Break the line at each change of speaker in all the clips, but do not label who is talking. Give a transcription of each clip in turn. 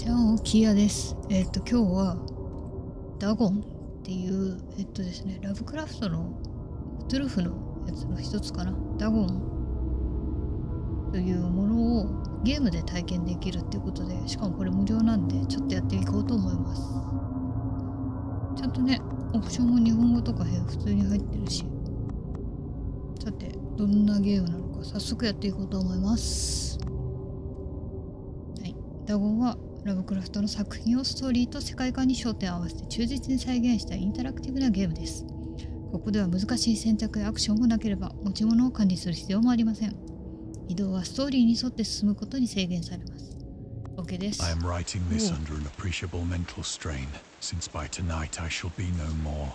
じゃあキアです。今日はダゴンっていうですね、ラブクラフトのクトゥルフのやつの一つかな、ダゴンというものをゲームで体験できるっていうことで、しかもこれ無料なんでちょっとやっていこうと思います。ちゃんとね、オプションも日本語とか普通に入ってるし、さてどんなゲームなのか早速やっていこうと思います。はい、ダゴンはラブクラフトの作品をストーリーと世界観に焦点を合わせて忠実に再現したインタラクティブなゲームです。ここでは難しい選択やアクションもなければ持ち物を管理する必要もありません。移動はストーリーに沿って進むことに制限されます。 OK です。
I am writing this under an appreciable mental strain, since by tonight I shall be no more.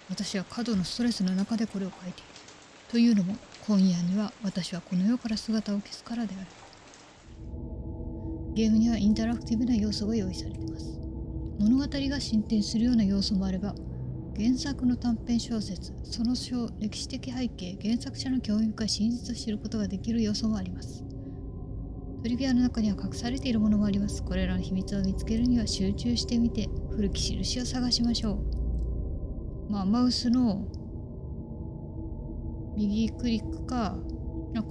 私は過度のストレスの中でこれを書いている。というのも今夜には私はこの世から姿を消すからである。ゲームにはインタラクティブな要素が用意されています。物語が進展するような要素もあれば、原作の短編小説、その歴史的背景、原作者の興味深い真実を知ることができる要素もあります。トリビアの中には隠されているものもあります。これらの秘密を見つけるには集中してみて古き印を探しましょう。マウスの右クリックか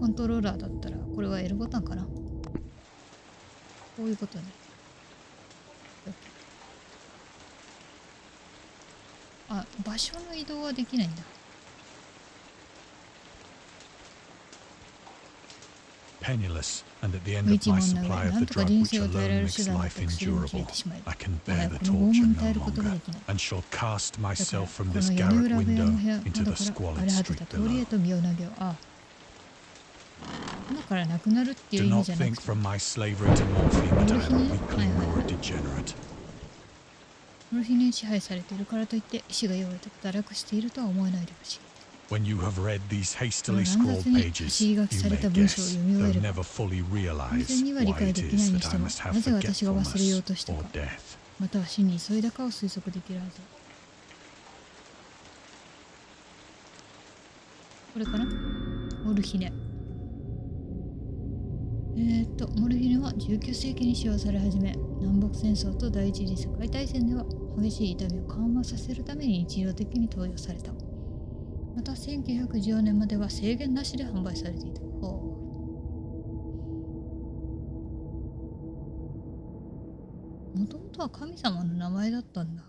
コントローラーだったらこれは L ボタンかな。こういうことね。あ、場所の移動はできないんだ。
Penniless, and at the end of my supply of the drug which alone makes life endurable, I can bear the torture no longer, and shall cast myself from this garret window into the squalid street below.
今からなくなるっていう
Do
意味
not
じゃな
think
くて、
from my slavery to morphine that I am a weakling or a degenerate.
モルヒネに支配されているからといって意志が弱いとか堕落しているとは思わないでほしい。
When you have read these hastily scrawled pages, you may guess, though never fully realize, why it is that I must have forgetfulness or death.
または死に急いだかを推測できるはず。これかな、モルヒネ。モルヒネは19世紀に使用され始め、南北戦争と第一次世界大戦では激しい痛みを緩和させるために日常的に投与された。また1914年までは制限なしで販売されていた。もともとは神様の名前だったんだ。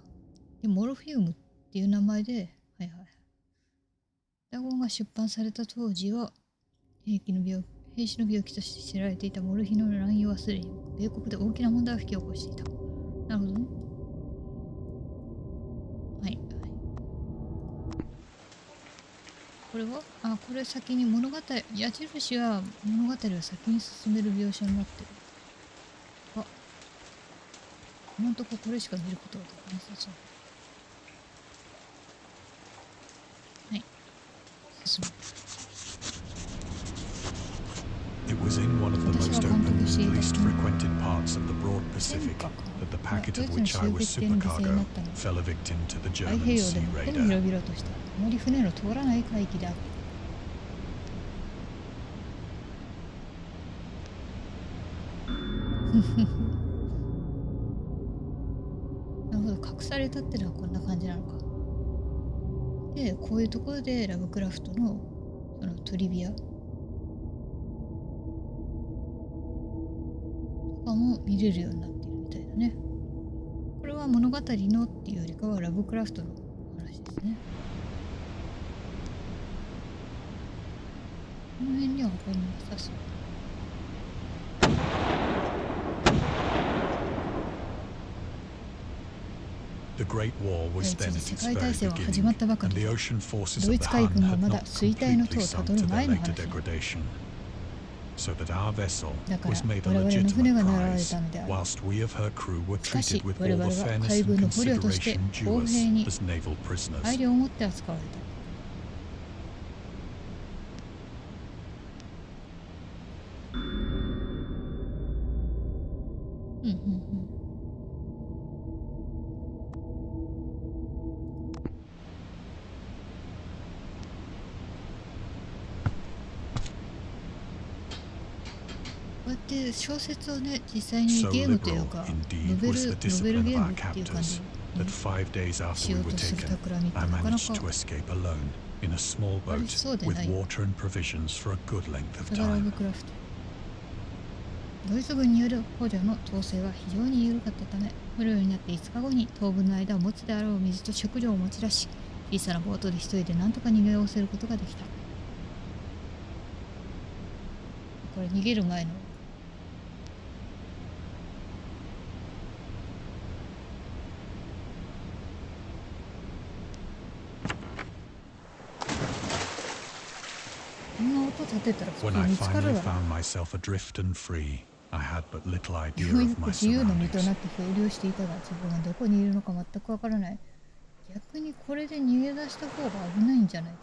でモルフィウムっていう名前で、ダゴンが出版された当時は兵士の病気として知られていたモルヒネの乱用はすでに米国で大きな問題を引き起こしていた。なるほどね。これはこれ先に物語、矢印は物語を先に進める描写になってる。今んとここれしか見ることができなさそう。はい、進む。
It was in one of the most open and least frequented parts of the broad Pacific that the packet of which I was supercargo fell a victim to the
太
German
平洋
sea
でもとも
raider.
広々としたあまり船の通らない海域である。なるほど、隠されたってのはこんな感じなのか。で、こういうところでラブクラフトのそのトリビアとかも見れるようになっているみたいだね。これは物語のっていうよりかはラブクラフトの話ですね。この辺には他になさそう。
The Great War was then at
世
its
界大
very
戦は始ま
beginning,
ったばか
and
り
the
で、
ocean forces
ド
of
イ
the
ツ海
Han
軍は
had
まだ
not
衰退の塔
completely
をた
sunk
ど
to
る
their
前の
later
話。
degradation, so that our vessel
だから
was made
我
a
々の船
legitimate
が狙われ
prize,
たのである。
whilst we of her crew were
しかし
treated with
我
all
々
the
は
fairness
海
and
軍の捕虜として
consideration
公
due
平
us
に
as naval
配
prisoners.
慮を持って扱われた。うやって小説をね、実際にゲームというか、ノベルゲームっていう感じ
that 5 days after we were taken, I managed to escape alone in a small boat with water and provisions for a good length of time.
ドイツ軍による捕虜の統制は非常に緩かったため、捕虜になって5日後に当分の間を持つであろう水と食料を持ち出し、小さなボートで一人で何とか逃げおせることができた。これ逃げる前のこんな音立てたら普通
When I
見つかる
finally
だろ。
found myself adrift and free, I had but little idea
ようや
of
く
my
自由の身と
surroundings.
なって漂流していたが、自分がどこにいるのか全くわからない。逆にこれで逃げ出した方が危ないんじゃないか。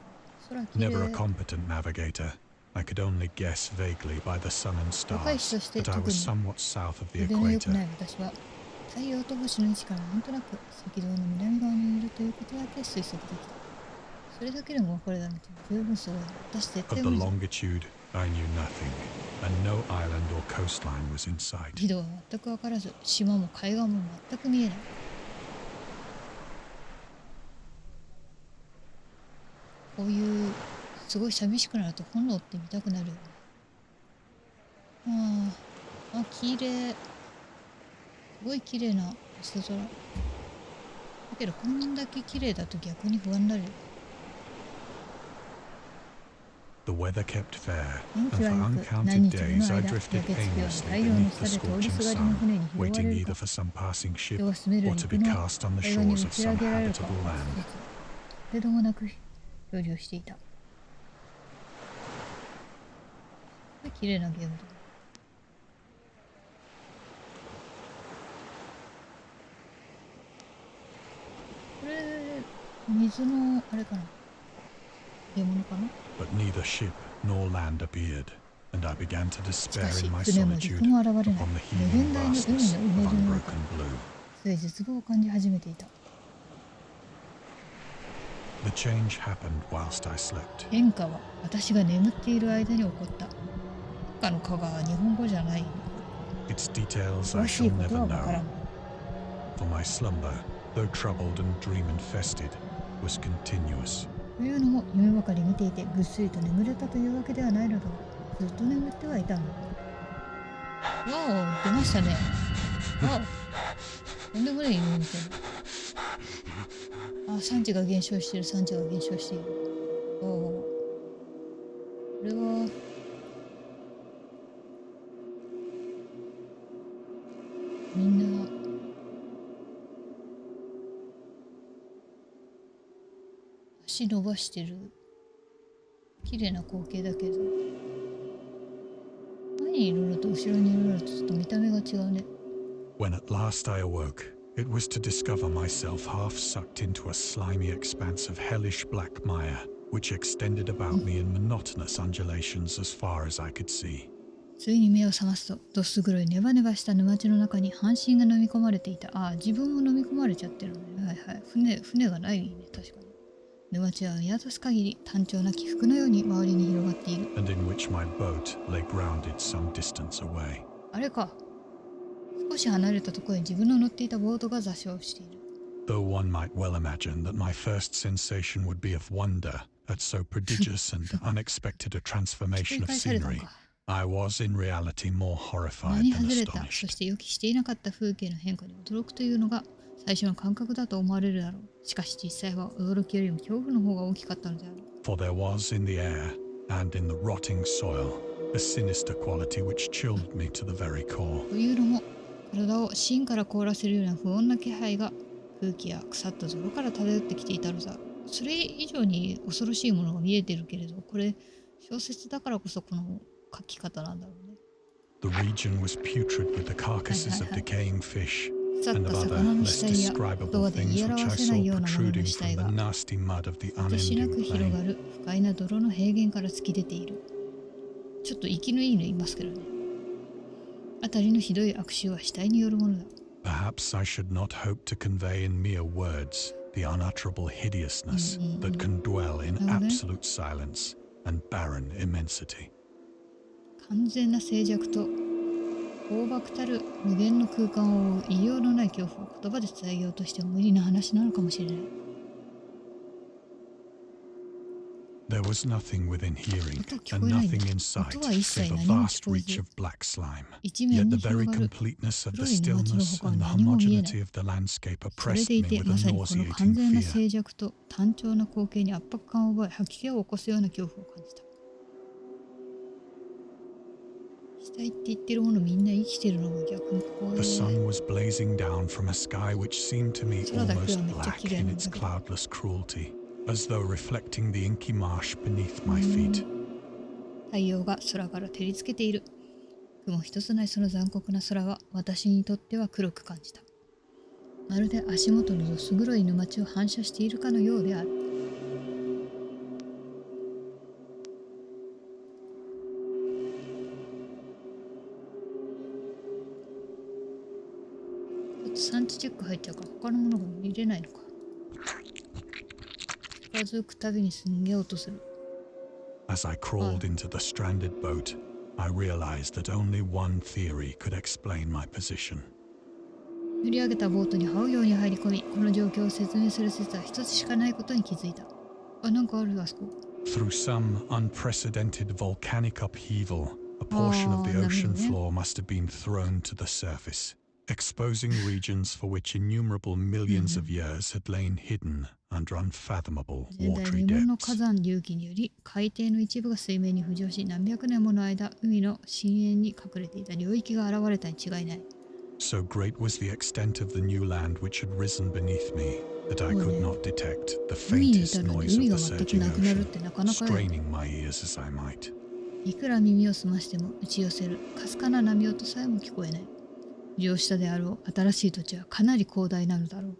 空きれ
Never a competent navigator, I could only guess vaguely by the sun and stars that I was somewhat south of the
腕の良く
equator.
ない私は太陽と星の位置からなんとなく赤道の南側にいるということだけ推測できた。それだけでもこれだね。十分すごい。私絶
Of
対
the
無理。
longitude, I knew nothing, and no island or coastline was in sight.
軌道は全く分からず、島も海岸も全く見えない。こういうすごい寂しくなると炎って見たくなるよね。あ、綺麗。すごい綺麗な星空。だけどこんだけ綺麗だと逆に不安になるよ。
The weather kept fair,
天
and
気
for
は良く、
uncounted
何日も
days
の
I
間、
drifted
焼けつくように
aimlessly
太陽の
beneath
下
the
で通り
scorching
すがりの
sun,
船に拾われ
waiting
るか
either for some passing ship
人が住める
or
陸
to be
の
cast on the
海岸に
shores
打
of
ち上
some
げられるか
habitable land.
程度もなく漂流していた。綺麗なゲームだ。これ水のあれかな、獲物かな。
But neither ship nor land appeared, and I began to
し
despair
かし
in my
船も
solitude
陸も現れない。
upon the
無
heaving
限大の海の
vastness
う
of
ねりの中、
unbroken blue.
つい絶望を感じ始めていた。
The change happened whilst I slept.
変化は私が眠っている間に起こった。他の蚊が日本語じゃない。
Its details I
詳しい
shall
こと
never
はわから
know,
ん。
for my slumber, though troubled and dream-infested, was continuous.
というのも夢ばかり見ていてぐっすりと眠れたというわけではないのだが、ずっと眠ってはいたの。わお、出ましたね。わお、とんでもない夢みたいな。あ、産地が減少している、産地が減少している。おお、これはみんな足伸ばしてる綺麗な光景だけど、前にいるのと後ろにいるのとちょっと見た目が違うね。
When at last I awoke, it was to discover myself half sucked into a slimy expanse of hellish black mire, which extended about me in monotonous undulations as far as I could see.
ついに目を覚ますと、どす黒いネバネバした沼地の中に半身が飲み込まれていた。ああ、自分も飲み込まれちゃってるのね。はいはい。船がないね、確かに。沼地は見渡す限り単調な起伏のように周りに広がっている。
And in which my boat lay grounded some distance away.
あれか。少し離れたところに自分の乗っていたボートが座礁している。
Though one might well imagine that my first sensation would be of wonder at so prodigious and unexpected a transformation of scenery, I was in reality more horrified
何
than
外れた、そ
astonished.
して予期していなかった風景の変化に驚くというのが最初の感覚だと思われるだろう。しかし実際は驚きよりも恐怖の方が大きかったのである。
For there was in the air and in the rotting soil a sinister quality which chilled me to the very core.
というのも、体を芯から凍らせるような不穏な気配が空気や腐った泥から漂ってきていたのだ。それ以上に恐ろしいものが見えてるけれど、これ小説だからこそこの書き方なんだろうね。
The region was putrid with the carcasses of decaying fish
腐っ
and
た
of other
魚の
less
死体や
describable
言葉で
things
言い
which
表
I
せない
saw
ようなものの
protruding
死体
from
が
the nasty mud of the
果てしな
unending
く広が
plain.
る不快な泥の平原から突き出ている。ちょっと息のいいのいますけどね。あたりのひどい悪臭は死体によるものだ。
Perhaps I should not hope to convey in mere words the unutterable hideousness that can dwell in absolute silence and barren immensity.
完全な静寂と暴漠たる無限の空間を覆う言いようのない恐怖を言葉で伝えようとしても無理な話なのかもしれない。
There was nothing within hearing, and nothing in sight, save a vast reach of black slime. Yet the very completeness of the stillness and the homogeneity of the landscape
それ
oppressed
でい
me
て
with
ま
a
さにこの完
nauseating
全な
fear.
静寂と単調な光景に圧迫感を覚え吐き気を起こすような恐怖を感じた。死体って言ってるものみんな生きてるのが逆に怖い。
The sun was blazing down from a sky which seemed to me almost black in its cloudless cruelty.As though reflecting the inky marsh beneath my feet.
太陽が空から照りつけている。雲一つないその残酷な空は私にとっては黒く感じた。まるで足元のどす黒い沼地を反射しているかのようである。ちょっと産地チェック入っちゃうから他のものが見れないのか。近づくたびにすんげえ音する。
As I crawled into the stranded boat, I realized that only one theory could explain my position.
乗り上げたボートに這うように入り込み、この状況を説明する説は一つしかないことに気づいた。あ、なんかあるあそこ。
Through some unprecedented volcanic upheaval, a portion of the ocean floor must have been thrown to the surface, exposing regions for which innumerable millions of years had lain hidden under unfathomable
前代
watery
未聞の
depths.
火山隆起により海底の一部が水面に浮上し、何百年もの間海の深淵に隠れていた領域が現れたに違いない。
So great was the extent of the new land which had risen beneath me that I could not detect the
海にい
faintest
たら
noise
海
of
が
the
全く
surging
なくなるっ
ocean,
てなかなかや。
straining my ears as I might.
いくら耳を澄ましても打ち寄せるかすかな波音さえも聞こえない。浮上したであろう新しい土地はかなり広大なのだろう。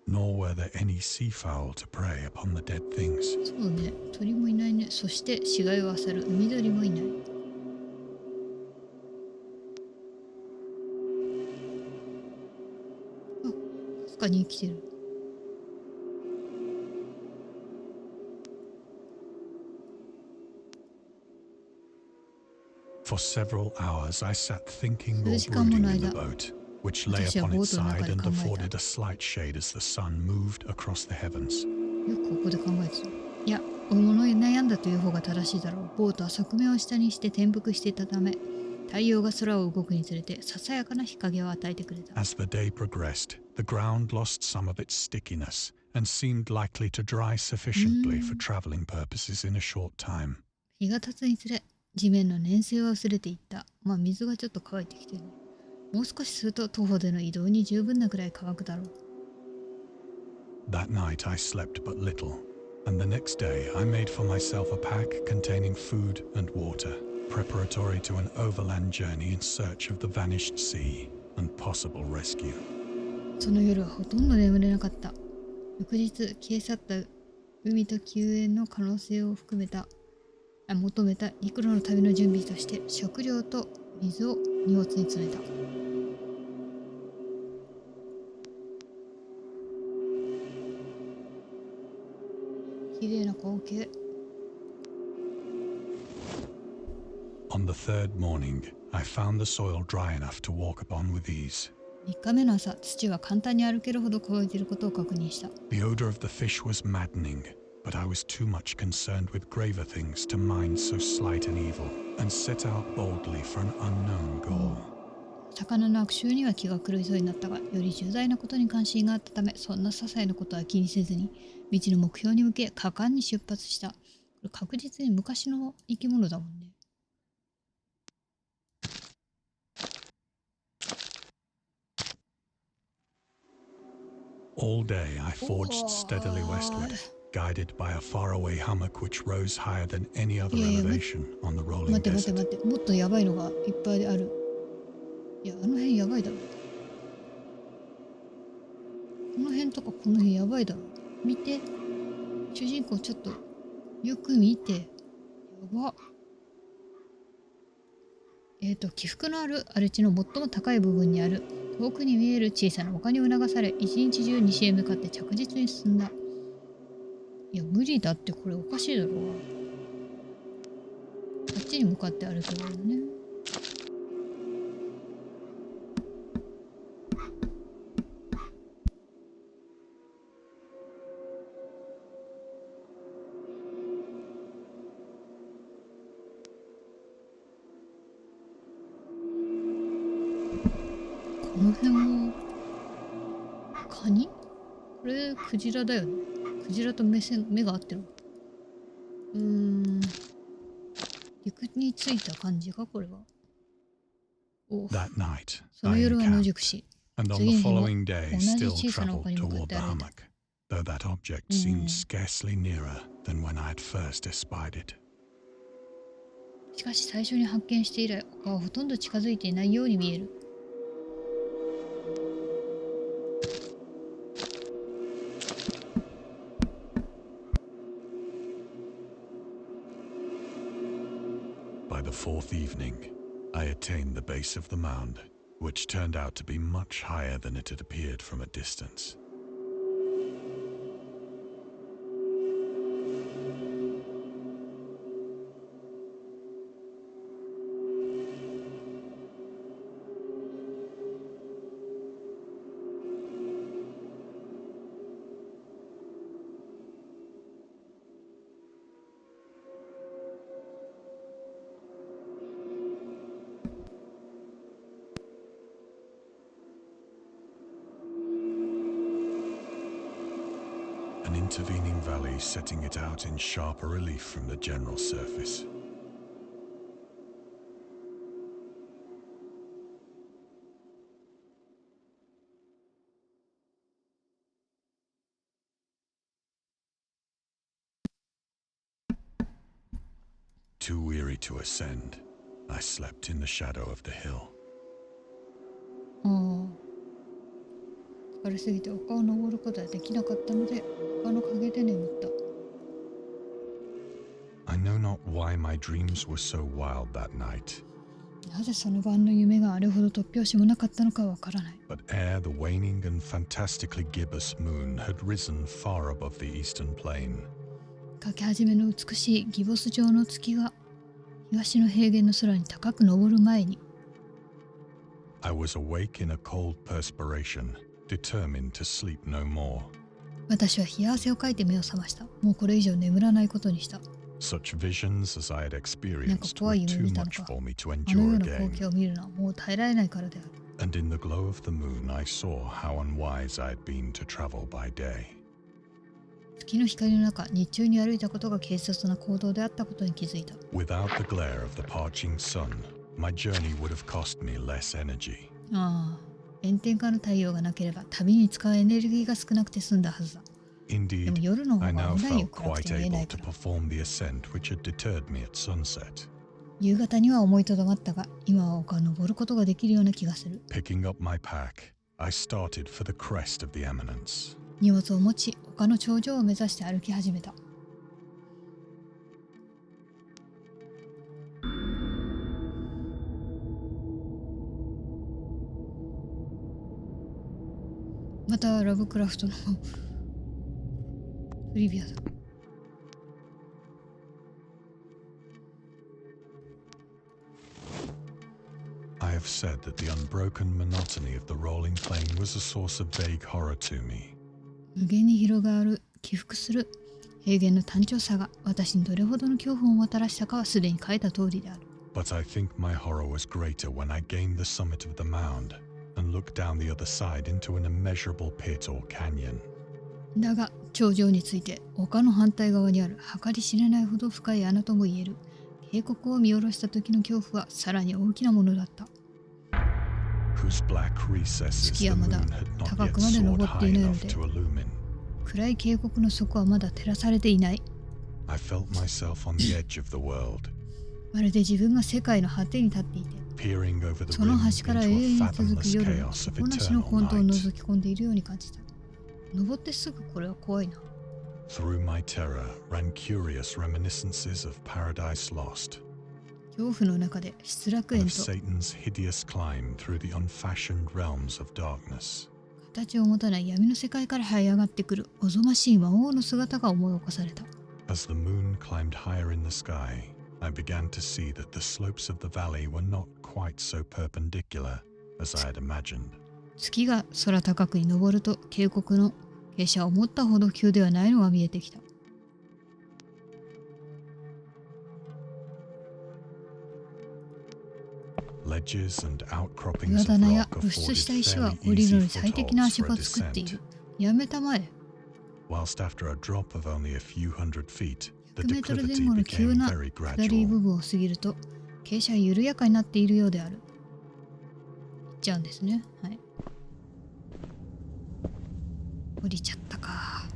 Nor were there any seafowl to prey upon the dead things.
そうね、鳥もいないね。そして死骸を漁る海鳥もいない。あ、かすかに生きてる。
For several hours I sat thinking or brooding in the boat, which lay upon its side and afforded a slight shade as the sun moved across the heavens.
よくここで考えてた。いや、大物に悩んだという方が正しいだろう。ボートは側面を下にして転覆していたため、太陽が空を動くにつれてささやかな日陰を与えてくれた。
As the day progressed, the ground lost some of its stickiness and seemed likely to dry sufficiently for traveling purposes in a short time.
日が経つにつれ、地面の粘性は薄れていった。まあ水がちょっと乾いてきてるね。もう少しすると徒歩での移動に十分なくらい乾くだろう。
That night I slept but little, and the next day I made for myself a pack containing food and water, preparatory to an overland journey in search of the vanished sea and possible rescue.
その夜はほとんど眠れなかった。翌日消え去った海と救援の可能性を求めた陸路の旅の準備として食料と水を荷物に詰めた。綺麗な光景。
On the third morning, I found the soil dry enough to walk upon with ease.
3日目の朝、土は簡単に歩けるほど乾いていることを確認した。
The odor of the fish was maddening, but I was too much concerned with graver things to mind so slight an evil, and set out boldly for an unknown goal.
魚の悪臭には気が狂いそうになったが、より重大なことに関心があったため、そんな些細なことは気にせずに、道の目標に向け果敢に出発した。これ確実に昔の生き物だもんね。
All day I forged steadily westward, guided by a faraway hummock which rose higher than any other elevation on the rolling
待って待って
desert.
待って、もっとやばいのがいっぱいある。いや、あの辺やばいだろ。この辺とかこの辺やばいだろ。見て。主人公ちょっとよく見て。やば。起伏のある荒れ地の最も高い部分にある遠くに見える小さな丘に促され、一日中西へ向かって着実に進んだ。いや、無理だって、これおかしいだろう。あっちに向かって歩けばいいのね。この辺もカニ？これクジラだよね。クジラと目が合ってる。陸に着いた感じかこれは。お、その夜は野宿し、次の日も同じ小さな丘に向かって歩いた。
though that object seemed scarcely nearer than when I had first espied it.
しかし最初に発見して以来、丘はほとんど近づいていないように見える。
By the fourth evening, I attained the base of the mound, which turned out to be much higher than it had appeared from a distance. An intervening valley setting it out in sharper relief from the general surface. Too weary to ascend, I slept in the shadow of the hill.
疲れすぎて丘を登ることはできなかったので、丘の陰で眠った。
I know not why my dreams were so wild that night.
なぜその晩の夢があれほど突拍子もなかったのかわからない。
But ere the waning and fantastically gibbous moon had risen far above the eastern plain,
かけ始めの美しいギボス状の月が東の平原の空に高く昇る前に、
I was awake in a cold perspiration, determined to sleep no more.
私は冷や汗をかいて目を覚ました。もうこれ以上眠らないことにした。
Such visions as I had
なんか
experienced
怖
were
い夢
too
見たの
much
か。
for me to
あのよう
endure
な光
again.
景を見るのはもう耐えられないからである。
And in the glow of the moon, I saw how unwise I had been to travel by day.
月の光の中、日中に歩いたことが軽率な行動であったことに気づいた。
Without the glare of the parching sun, my journey would have cost me less energy.
ああ、炎天下の太陽がなければ旅に使うエネルギーが少なくて済んだはずだ。でも
Indeed,
夜の方
I
が
now
危ないよ、
felt
暗く
quite
て見えな
able
いか
to
ら。
perform the ascent which had deterred me at sunset.
夕方には思いとどまったが、今は丘を登ることができるような気がする。
Picking up my pack, I started for the crest of the eminence.
荷物を持ち、丘の頂上を目指して歩き始めた。またラブクラフトのトリビアだ。
I have said that the unbroken monotony of the rolling plain was a source of vague horror to me.
無限に広がる起伏する平原の単調さが私にどれほどの恐怖をもたらしたかはすでに書いた通りである。
But I think my horror was greater when I gained the summit of the mound and looked down the other side into an immeasurable pit or canyon.
だが頂上について丘の反対側にある計り知れないほど深い穴とも言える渓谷を見下ろした時の恐怖はさらに大きなものだった。
Whose black recesses
月
the
はまだ
moon had not
高
yet
くまで
soared
登って
high
いないの
enough
で
to illumine.
暗い渓谷の底はまだ照らされていない。
I felt myself on the edge of the world,
まるで自分が世界の果てに立っていて、
peering over the
その
rim
端から永
into
遠
a
に続く
fathomless
夜の
chaos
底
of
なしの
eternal
混沌を
night.
覗き込んでいるように感じた。登ってすぐこれは怖いな。
Through my terror ran curious reminiscences of paradise lost,
恐怖の中で失楽
and
園
of
と
Satan's hideous climb through the unfashioned realms of darkness.
形を持たない闇の世界から這い上がってくるおぞましい魔王の姿が思い起こされた。
As the moon climbed higher in the sky, I began to see that the slopes of the valley were not quite so perpendicular as I had imagined.
月が空高くに登ると渓谷の傾斜は思ったほど急ではないのが見えてきた。岩棚や突出した石は降りるのに最適な足場を作っている。やめたまえ。100メートル前後の急な下り部分を過ぎると傾斜は緩やかになっているようである。行っちゃうんですね。はい。降りちゃったか。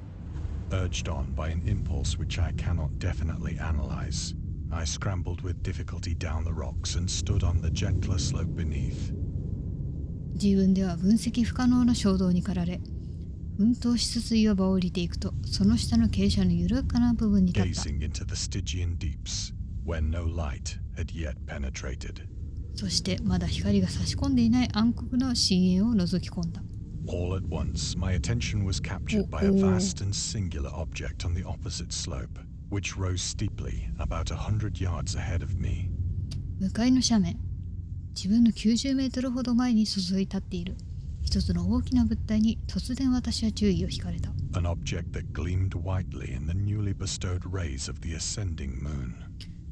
Urged on by an impulse which I cannot definitely analyze, I scrambled with difficulty down the rocks and stood on the gentler slope beneath.
自分では分析不可能な衝動に駆られ、奮闘しつつ岩場を降りていくと、その下の傾斜の緩やかな部分に立った。
Gazing into the Stygian deeps, where no light had yet penetrated.
そしてまだ光が差し込んでいない暗黒の深淵を覗き込んだ。
All at once, my attention was captured by a vast and singular object on the opposite slope, which rose steeply about 100 yards ahead of me.
向かいの斜面、自分の90メートルほど前に注い立っている一つの大きな物体に突然私は注意を引かれた。
An object that gleamed whitely in the newly bestowed rays of the ascending moon.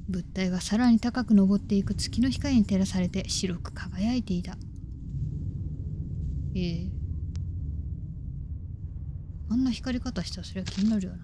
物体がさらに高く昇っていく月の光に照らされて白く輝いていた。あんな光り方したらそれは気になるよな。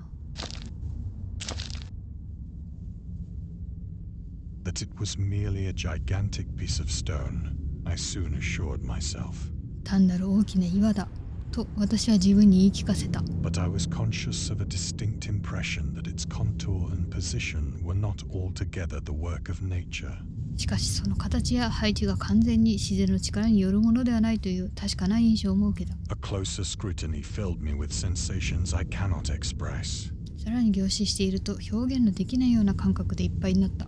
That it was merely a gigantic piece of stone, I soon assured myself.
単なる大きな岩だと私は自分に言い聞かせた。
But I was conscious of a distinct impression that its contour and position were not altogether the work of nature.
しかしその形や配置が完全に自然の力によるものではないという確かな印象も受けた。
A closer scrutiny filled me with sensations I cannot express.
さらに凝視していると表現のできないような感覚でいっぱいになった。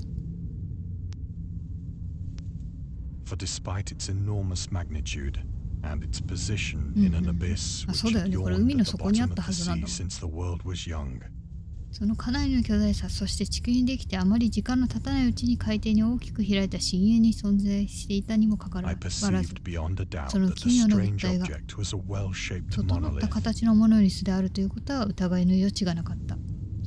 For despite its enormous magnitude and its position in an abyss which had yawned at the bottom of the sea since the world was young.
そのかなりの巨大さ、そして地球にできてあまり時間の経たないうちに海底に大きく開いた深淵に存在していたにもかかわらず、その奇妙な物体が整った形のものにすであるということは疑いの余地がなかった。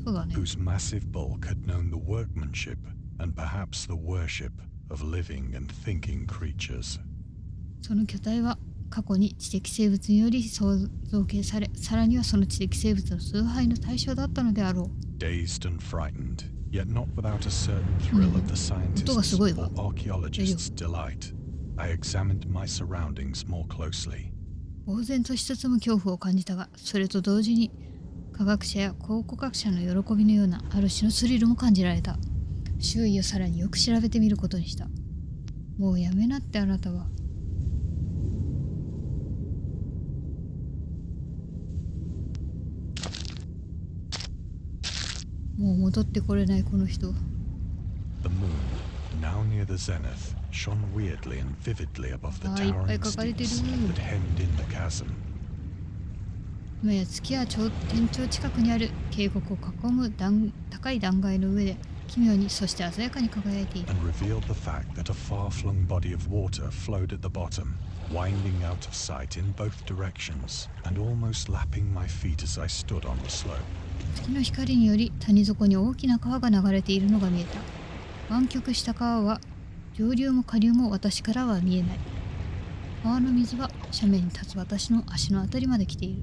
そうだね。
Whose massive bulk had known the workmanship and perhaps the worship of living and thinking creatures.
その巨体は過去に知的生物により造形され、さらにはその知的生物の崇拝の対象だったのであろう。
Dazed and frightened, yet not without a certain thrill of the scientist's or archaeologist's delight, I examined my surroundings more closely.
呆然としつつも恐怖を感じたが、それと同時に科学者や考古学者の喜びのようなある種のスリルも感じられた。周囲をさらによく調べてみることにした。もうやめなってあなたは。もう戻ってこれないこの人。
The moon, now near the zenith, shone weirdly and vividly above the towering steeps that hemmed in the chasm.
今や月は天頂近くにある渓谷を囲む高い断崖の上で奇妙にそして鮮やかに輝いている。
And revealed the fact that a far-flung body of water flowed at the bottom, winding out of sight in both directions and almost lapping my feet as I stood on the slope.
月の光により谷底に大きな川が流れているのが見えた。湾曲した川は上流も下流も私からは見えない。川の水は斜面に立つ私の足のあたりまで来ている。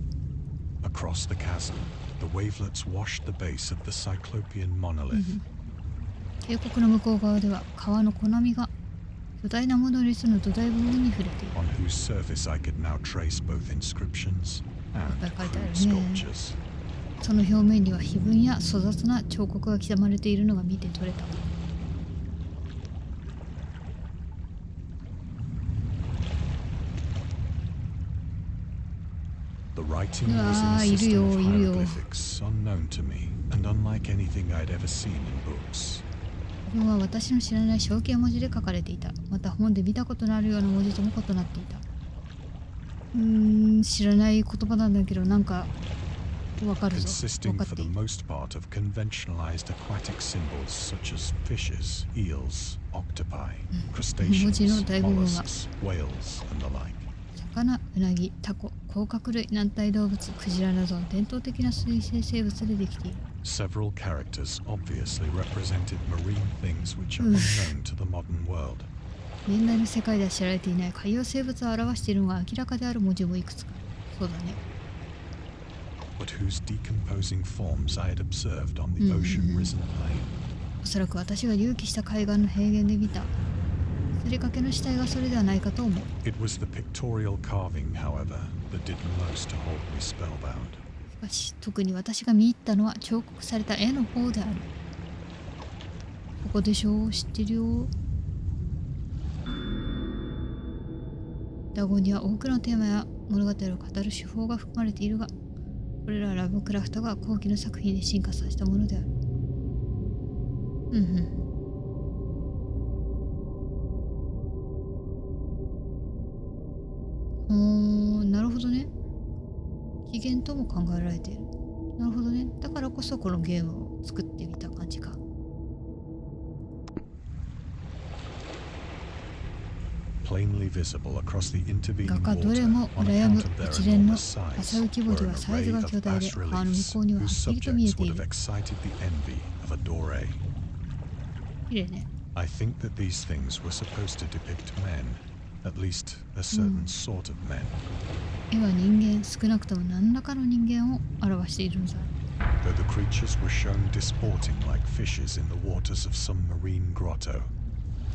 Across the chasm, the wavelets washed the base of the Cyclopean monolith.
渓谷の向こう側では川の小波が巨大なモノリスの土台部分に触れている。
On whose surface I could now trace both inscriptions and crude sculptures.
その表面には碑文や粗雑な彫刻が刻まれているのが見て取れた。
The writing was in a system of hieroglyphics unknown to me and unlike anything I'd ever seen in books.
碑文は私の知らない象形文字で書かれていた。また本で見たことのあるような文字とも異なっていた。知らない言葉なんだけどなんかわかるぞ。
Consisting for the most part of conventionalized aquatic symbols such as fishes, eels, octopi, crustaceans, mollusks, whales, and the like.
魚、ウナギ、タコ、甲殻類、軟体動物、クジラなどの伝統的な水生生物でできている。
Several characters obviously represented marine things which are unknown to the modern world.
現代の世界では知られていない海洋生物を表しているのが明らかである文字もいくつか。そうだね。
But whose decomposing forms I had observed on the ocean-risen plain.
おそらく私が隆起した海岸の平原で見た釣りかけの死体がそれではないかと思う。
It was the pictorial carving, however, that did most to hold me spellbound.
しかし特に私が見入ったのは彫刻された絵の方である。ここでしょう、知ってるよ。ダゴンには多くのテーマや物語を語る手法が含まれているが、これらはラブクラフトが後期の作品で進化させたものである。なるほどね。起源とも考えられている。なるほどね。だからこそこのゲームを作ってみた感じか。画家どれも羨む一連の浅浮き彫りはサイズが巨大で、川の向こうにははっきりと見えている。綺麗ね。
I think that these things were supposed to depict men, at least a certain sort of men.
絵は人間、少なくとも何らかの人間を表しているのだ。
Though the creatures were shown disporting like fishes in the waters of some marine grotto.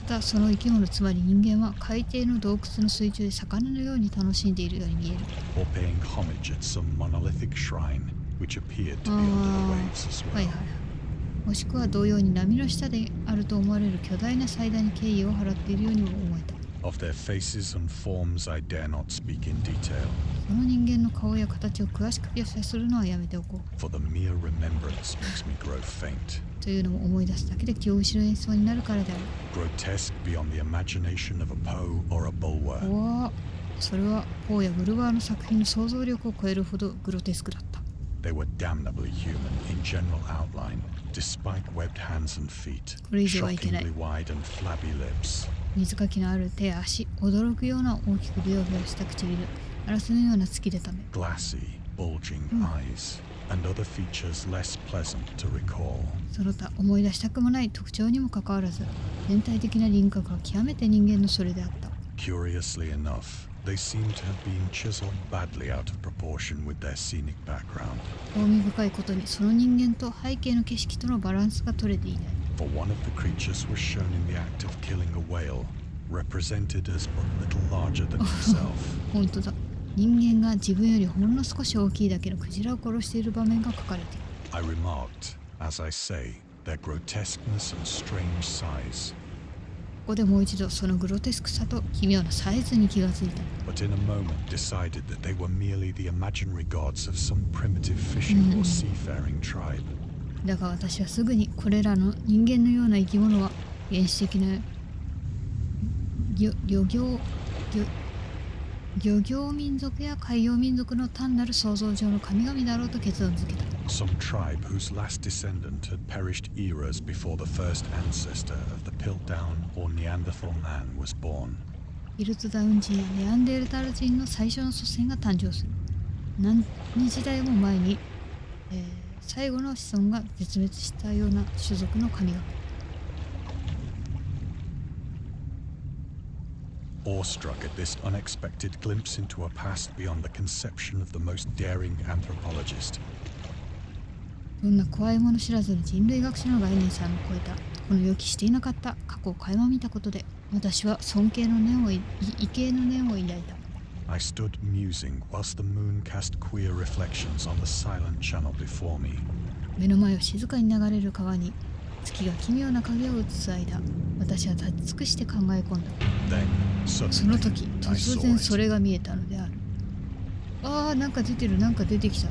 ただその生き物、つまり人間は海底の洞窟の水中で魚のように楽しんでいるように見える。
Or paying homage at some monolithic shrine which appeared to be under the waves as well.
はいはい。もしくは同様に波の下であると思われる巨大な祭壇に敬意を払っているようにも思えた。
Of their faces and forms I dare not speak in detail.
その人間の顔や形を詳しく描写するのはやめておこう。
For the mere remembrance makes me grow faint.
というのも思い出すだけで気を失いそうになるからである。
Grotesque beyond the imagination of a Poe or a Bulwer.
おお、それはポーやブルワーの作品の想像力を超えるほどグロテスクだった。
They were damnably human in general outline, despite webbed hands and feet,
これ以上はいけない。
shockingly wide and flabby lips.
水かきのある手や足、驚くような大きくビヨビヨした唇、ガラスのような突き出た目。
Glassy, bulging eyes, and other features less pleasant to recall.
その他思い出したくもない特徴にもかかわらず、全体的な輪郭は極めて人間のそれであった。
Curiously enough, they seem to have been chiseled badly out of proportion with their scenic background.
興味深いことに、その人間と背景の景色とのバランスが取れていない。
For one of the creatures was shown in the act of killing a whale, represented as but little larger than himself.
本当だ。人間が自分よりほんの少し大きいだけのクジラを殺している場面が書かれている。
I remarked, as I say, their grotesqueness and strange size.
ここでもう一度そのグロテスクさと奇妙なサイズに気がついた。
But in a moment decided that they were merely the imaginary gods of some primitive fishing or seafaring tribe.
だが私はすぐにこれらの人間のような生き物は原始的な漁業民族や海洋民族の単なる想像上の神々だろうと結論付けた。
Some tribe whose last descendant had perished eras before the first ancestor of the Piltdown or Neanderthal man was born.
ピルトダウン人やネアンデルタール人の最初の祖先が誕生する。何時代も前に、最後の子孫が絶滅したような種族の神々。
Awestruck at this unexpected glimpse into a past beyond the conception of the most daring anthropologist.
どんな怖いもの知らずに人類学者の概念さえも超えたこの予期していなかった過去を垣間見たことで、私は尊敬の念を畏敬の念を抱いた。
I stood musing whilst the moon cast queer reflections on the silent channel before me.
目の前を静かに流れる川に月が奇妙な影を映す間、私は立ち尽くして考え込んだ。その時、突然それが見えたのである。ああ、なんか出てる、なんか出てきた。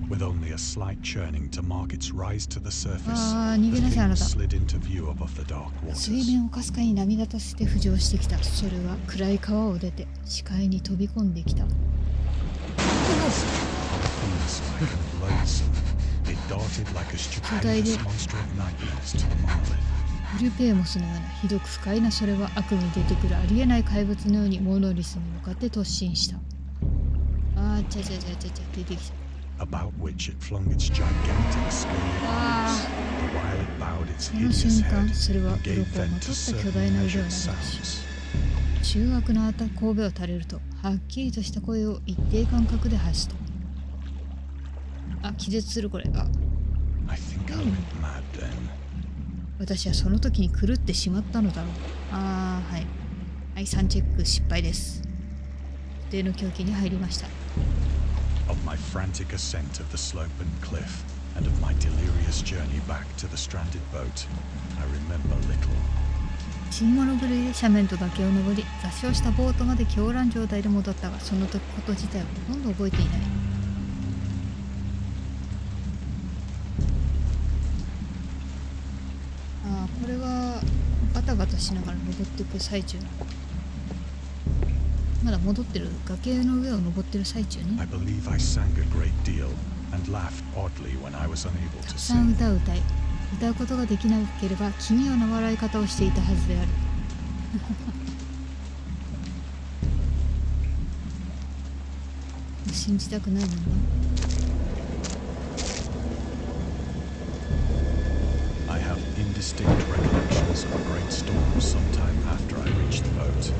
With only a slight churning to mark its rise to the surface,
ああ、逃げなさいあなた。
slid into view above the dark
水
waters.
面をかすかに波立たせて浮上してきた。それは暗い川を出て視界に飛び込んできた。巨大でブルペーモスのようなひどく不快なそれは悪夢に出てくるありえない怪物のようにモノリスに向かって突進した。ああ、ちゃ出てきた。
about which it flung its gigantic scaly arms, while it bowed its
その
hideous
瞬間
head
それは
and
鱗を
gave
ま
vent
と
to
った巨
certain
大な腕を
measured
鳴らし
sounds.
中学の神戸を垂れるとはっきりとした声を一定間隔で発した。あ、気絶するこれ。あ、
I think I went mad then.
私はその時に狂ってしまったのだろう。ああ、はい。はい、3チェック失敗です。不定の狂気に入りました。
Of my frantic ascent of the slope and cliff, and of my delirious journey back to the stranded boat, I remember little.
死に物狂いで斜面と崖を登り、座礁したボートまで狂乱状態で戻ったが、その時こと自体はほとんど覚えていない。ああ、これはガタガタしながら登っていく最中。まだ戻ってる、崖の上を登ってる最中ね。
I believe I sang a great deal and laughed oddly when I was unable
た
to
くさん
sing.
歌を歌い、歌うことができなければ奇妙な笑い方をしていたはずである。信じたくないもんな。
I have indistinct recollections of a great storm sometime after I reached the boat.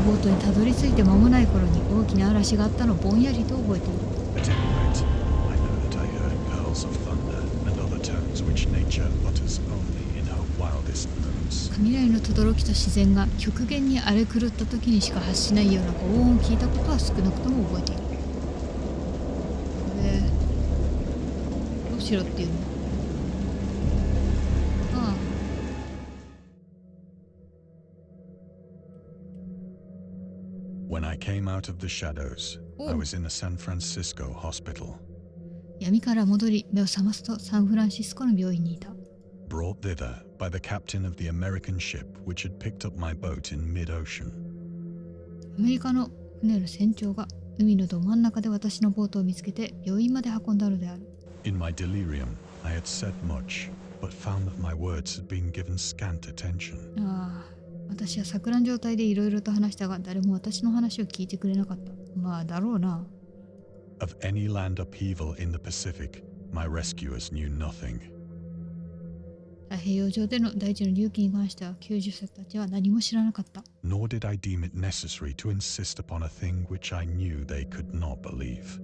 ボートにたどり着いて間もない頃に大きな嵐があったのをぼんやりと覚えている。
At any rate, I know that I heard pearls of thunder and other tones which nature utters only in her wildest moods.
雷の轟きと自然が極限に荒れ狂った時にしか発しないような轟音を聞いたことは少なくとも覚えている。これどうしろっていうの？ああ。
When I came out of the shadows, I
Oh.
was in a San Francisco hospital,
闇から戻り目を覚ますとサンフランシスコの病院にいた。
brought thither by the captain of the American ship which had picked up my boat in mid-ocean.
アメリカの船の船長が海のど真ん中で私のボートを見つけて病院まで運んだのである。
In my delirium, I had said much, but found that my words had been given scant attention.
ああ、私は錯乱状態でいろいろと話したが誰も私の話を聞いてくれなかった。まあだろうな。
Of any land upheaval in the Pacific, my rescuers knew nothing.
太平洋上での大地の隆起に関しては救助者たちは何も知らなかった。
Nor did I deem it necessary to insist upon a thing which I knew they could not believe.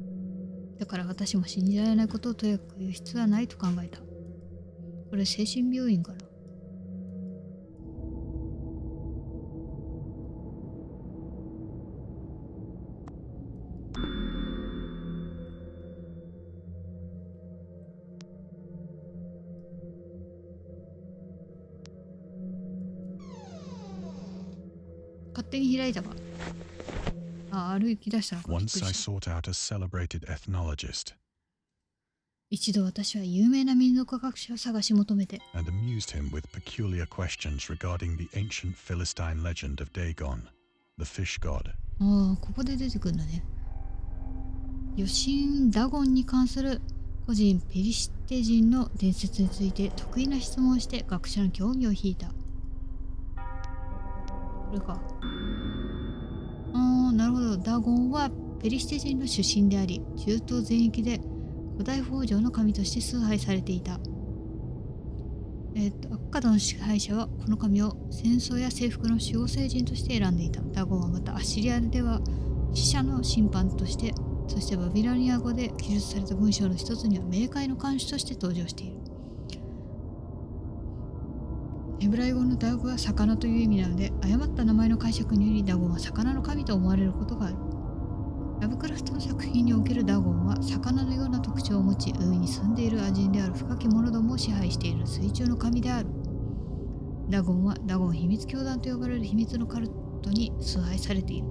だから私も信じられないことをとやかく言う必要はないと考えた。これ精神病院かな。勝手に開いたわ。あ、歩き出したのか。びっくり
Once I
した。
sought out a celebrated ethnologist
一度私は有名な民族学者を探し求めて
and amused him with peculiar questions regarding the ancient Philistine legend of Dagon, the fish god.
ああ、ここで出てくるんだね。余震ダゴンに関する個人ペリシテ人の伝説について得意な質問をして学者の興味を引いた。これか。ああ、なるほど。ダゴンはペリシテ人の出身であり、中東全域で古代北条の神として崇拝されていた。アッカドの支配者はこの神を戦争や征服の守護聖人として選んでいた。ダゴンはまたアッシリアでは死者の審判として、そしてバビロニア語で記述された文章の一つには冥界の看守として登場している。ヘブライ語のダゴは魚という意味なので、誤った名前の解釈によりダゴンは魚の神と思われることがある。ラブクラフトの作品におけるダゴンは魚のような特徴を持ち、海に住んでいるアジンである深き者どもを支配している水中の神である。ダゴンはダゴン秘密教団と呼ばれる秘密のカルトに崇拝されている。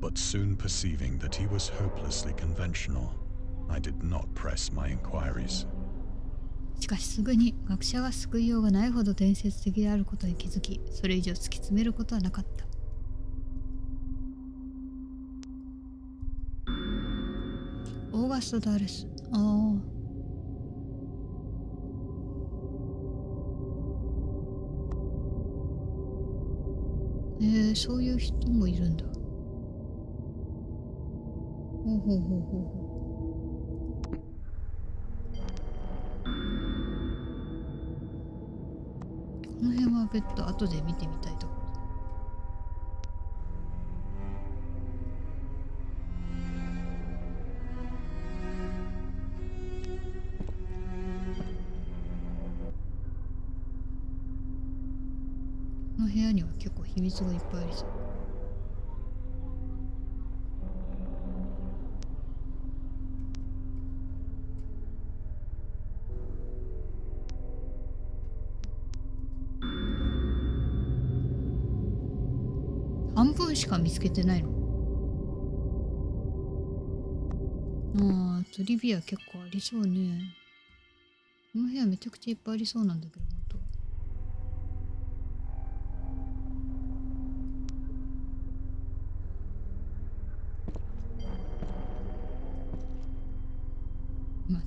But soon perceiving that he was hopelessly conventional, I did not press my inquiries.
しかしすぐに学者が救いようがないほど伝説的であることに気づき、それ以上突き詰めることはなかった。オーガスト・ダーレス。そういう人もいるんだ。ほうほうほうほうほう。この辺は別途後で見てみたいところ。この部屋には結構秘密がいっぱいありそう。半分しか見つけてないの。トリビア結構ありそうね。この部屋めちゃくちゃいっぱいありそうなんだけど、本当。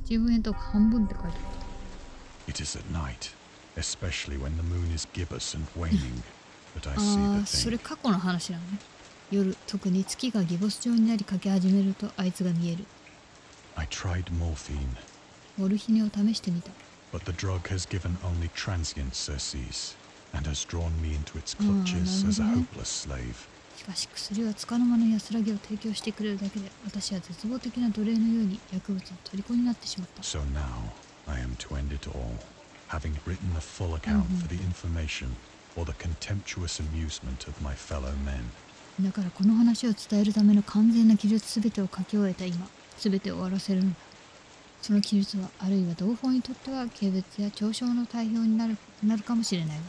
自分へと半分って書いてある。
It is at night, especially when the moon is gibbous and waning, that I see the
それ
thing.
過去の話なのね。夜、特に月がギボス状になりかけ始めるとあいつが見える。
I tried morphine,
モルヒネを試してみた。
but the drug has given only transient surcease and has drawn me into its clutches as a hopeless slave.
しかし薬は束の間の安らぎを提供してくれるだけで、私は絶望的な奴隷のように薬物の虜になってしまった。
So now I am to end it all, having written a full account for the information or the contemptuous amusement of my fellow men.
だからこの話を伝えるための完全な記述すべてを書き終えた今、すべてを終わらせるのだ。その記述はあるいは同胞にとっては軽蔑や嘲笑の対象になるかもしれないわ。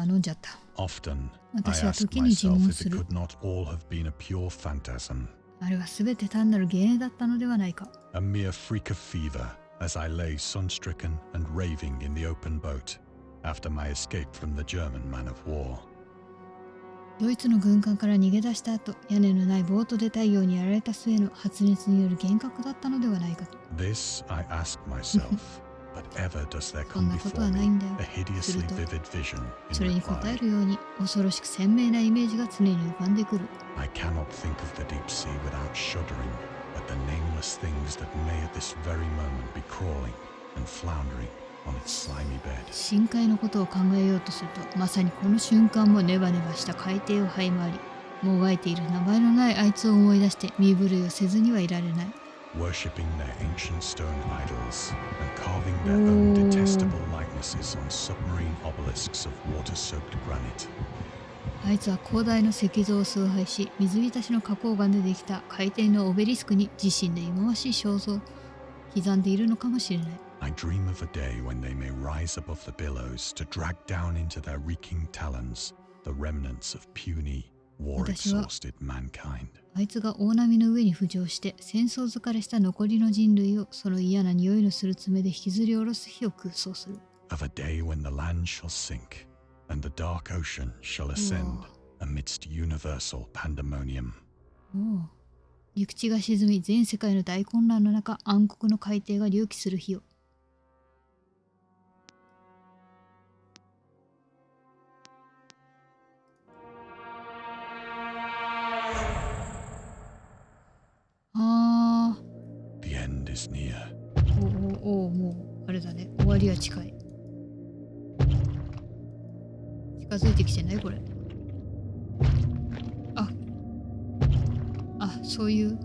飲んじゃった。
Often, I
私は
ask
時に自
myself
問
if
す
it
る。
could not all have been a pure phantasm,
あれはすべて単なる幻影だったのではないか。
a mere freak of fever, as I lay sun-stricken and raving in the open boat after my escape from the German man of war.
ドイツの軍艦から逃げ出した後、屋根のないボートで太陽にやられた末の発熱による幻覚だったのではないかと。
This I ask myself, but ever does there
そん
come
なことは
before
な
me
いんだよ。
a
する
hideously
と、
vivid vision
そ
in
れに応え
reply.
るように恐ろしく鮮明なイメージが常に浮かんでくる。
I cannot think of the deep sea without shuddering at the nameless things that may at this very moment be crawling and floundering on its slimy bed.
深海のことを考えようとすると、まさにこの瞬間もネバネバした海底を這い回り、もがいている名前のないあいつを思い出して身震いをせずにはいられない。
Worshipping their ancient stone idols and carving their own detestable likenesses on submarine obelisks of water-soaked granite.
あいつは広大な石像を崇拝し、水浸しの花崗岩でできた海底のオベリスクに自身の忌まわしい肖像を刻んでいるのかもしれない。
I dream of a day when they may rise above the billows to drag down into their reeking talons the remnants of puny, war-exhausted mankind.
あいつが大波の上に浮上して戦争疲れした残りの人類をその嫌な匂いのする爪で引きずり下ろす日を空想する。
Of a day when the land shall sink and the dark ocean shall ascend amidst universal pandemonium.
陸地が沈み全世界の大混乱の中、暗黒の海底が隆起する日を。
The end is near.
もうあれだね、終わりは近い。近づいてきてないこれ。そういう。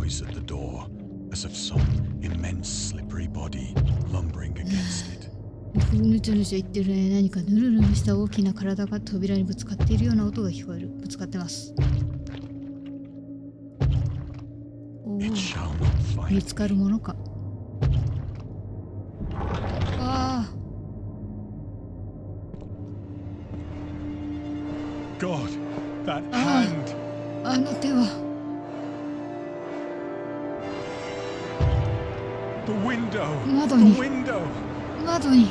noise at the door, as of some immense slippery body lumbering against it.
ぬちょぬちょ言ってるね。何かぬるぬるした大きな体が扉にぶつかっているような音が聞こえる。ぶつかってます。見つかるものか。ああ。
God, that hand.
あの手は。
The window.
窓に。
The window.
窓に。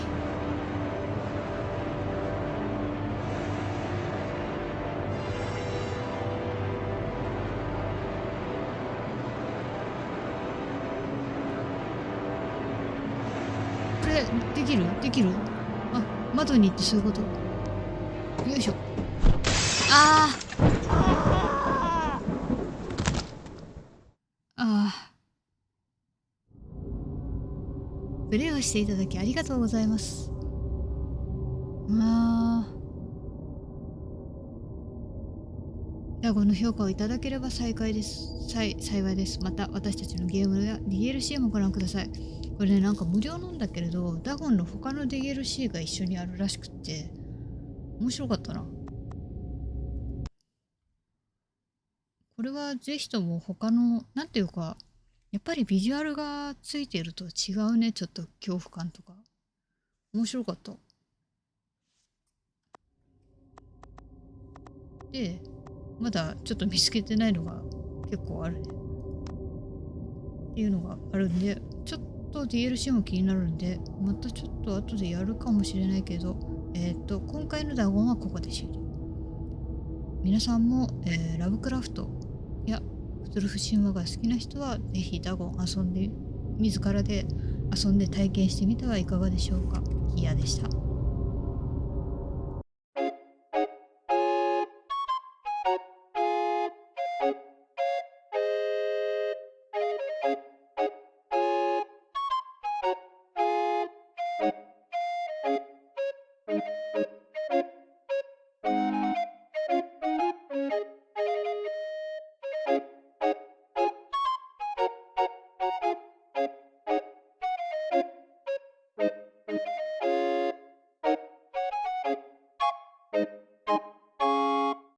これできる？できる？あ、窓に行ってそういうこと。よいしょ。ああ。プレイをしていただきありがとうございます。ダゴンの評価をいただければ幸いです。幸いです。また私たちのゲームや DLC もご覧ください。これね、なんか無料なんだけれど、ダゴンの他の DLC が一緒にあるらしくって、面白かったな。これはぜひとも他の、なんていうか、やっぱりビジュアルがついていると違うね、ちょっと恐怖感とか。面白かった。で、まだちょっと見つけてないのが結構あるね。っていうのがあるんで、ちょっと DLC も気になるんで、またちょっと後でやるかもしれないけど、今回のダゴンはここで終了。皆さんも、ラブクラフトやクトゥルフ神話が好きな人はぜひダゴン遊んで自らで遊んで体験してみてはいかがでしょうか。キアでした。